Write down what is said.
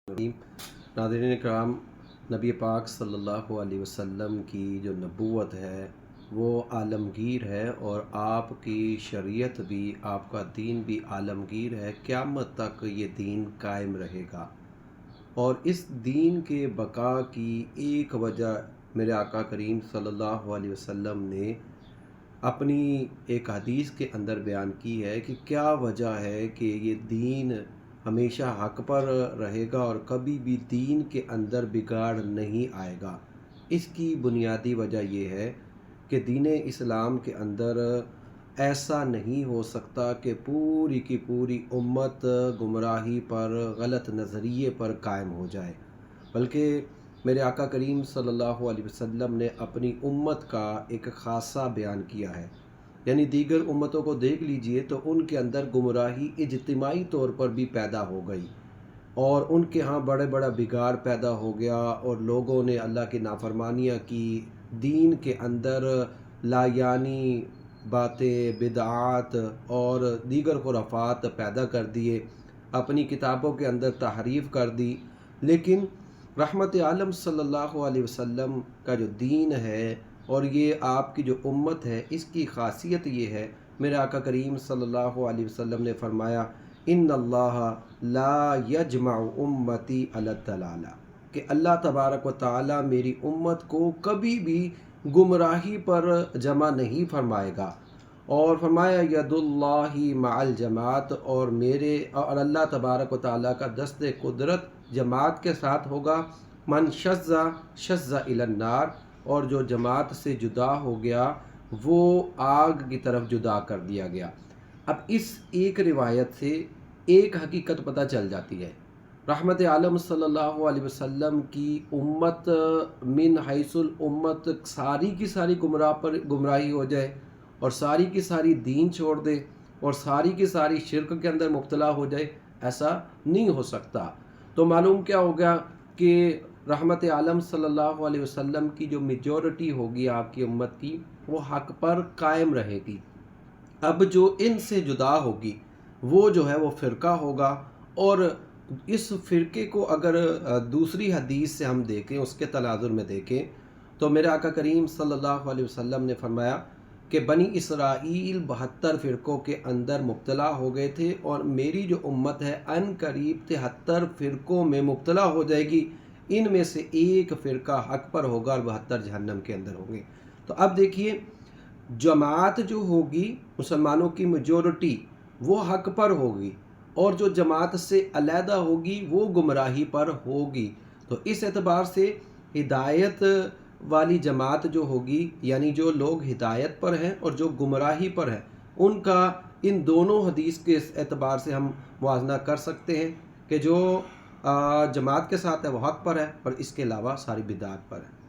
नाज़रीन कराम, नबी पाक सल्लल्लाहु अलैहि वसल्लम की जो नबूवत है वो आलमगीर है और आपकी शरीयत भी, आपका दीन भी आलमगीर है। क़यामत तक ये दीन कायम रहेगा और इस दीन के बका की एक वजह मेरे आका करीम सल्लल्लाहु अलैहि वसल्लम ने अपनी एक हदीस के अंदर बयान की है कि क्या वजह है कि ये दीन हमेशा हक पर रहेगा और कभी भी दीन के अंदर बिगाड़ नहीं आएगा। इसकी बुनियादी वजह ये है कि दीन इस्लाम के अंदर ऐसा नहीं हो सकता कि पूरी की पूरी उम्मत गुमराही पर, गलत नज़रिए पर कायम हो जाए, बल्कि मेरे आका करीम सल्लल्लाहु अलैहि वसल्लम ने अपनी उम्मत का एक ख़ासा बयान किया है। यानी दीगर उम्मतों को देख लीजिए तो उनके अंदर गुमराही इज्तिमाई तौर पर भी पैदा हो गई और उनके यहाँ बड़े बड़ा बिगाड़ पैदा हो गया और लोगों ने अल्लाह की नाफरमानियाँ की, दीन के अंदर लायानी बातें, बिदआत और दीगर खुराफात पैदा कर दिए, अपनी किताबों के अंदर तहरीफ कर दी। लेकिन रहमत आलम सल्लल्लाहु अलैहि वसल्लम का जो दीन है और ये आपकी जो उम्मत है, इसकी खासियत ये है, मेरे आका करीम सल्लल्लाहु अलैहि वसल्लम ने फरमाया इन्नल्लाह ला यजमउ उम्मती अला दलाला, कि अल्लाह तबारक व तआला मेरी उम्मत को कभी भी गुमराही पर जमा नहीं फरमाएगा। और फरमाया यदुल्लाहि मअल जमात, और मेरे और अल्लाह तबारक व तआला का दस्ते कुदरत जमात के साथ होगा। मन शज़्ज़ा शज़्ज़ा इलन नार, और जो जमात से जुदा हो गया वो आग की तरफ जुदा कर दिया गया। अब इस एक रिवायत से एक हकीकत पता चल जाती है, रहमत आलम सल्लल्लाहु अलैहि वसल्लम की उम्मत मिन हैसुल उम्मत सारी की सारी गुमराही हो जाए और सारी की सारी दीन छोड़ दे और सारी की सारी शिरक के अंदर मुब्तला हो जाए, ऐसा नहीं हो सकता। तो मालूम क्या हो गया कि रहमत आलम सल्लल्लाहु अलैहि वसल्लम की जो मेजॉरिटी होगी आपकी उम्मत की, वो हक पर कायम रहेगी। अब जो इनसे जुदा होगी वो जो है वो फ़िरका होगा, और इस फ़िरके को अगर दूसरी हदीस से हम देखें, उसके तनाजुर में देखें, तो मेरे आका करीम सल्लल्लाहु अलैहि वसल्लम ने फरमाया कि बनी इसराइल 72 फ़िरक़ों के अंदर मुब्तला हो गए थे और मेरी जो उम्मत है अन करीब 73 फ़िरक़ों में मुब्तला हो जाएगी। इनमें से एक फ़िरका हक पर होगा और 72 जहन्नम के अंदर होंगे। तो अब देखिए, जमात जो होगी, मुसलमानों की मेजॉरिटी, वो हक पर होगी और जो जमात से अलहदा होगी वो गुमराही पर होगी। तो इस एतबार से हिदायत वाली जमात जो होगी, यानी जो लोग हिदायत पर हैं और जो गुमराही पर हैं, उनका इन दोनों हदीस के एतबार से हम मुआजना कर सकते हैं कि जो जमात के साथ है वो हक पर है, पर इसके अलावा सारी बिदात पर है।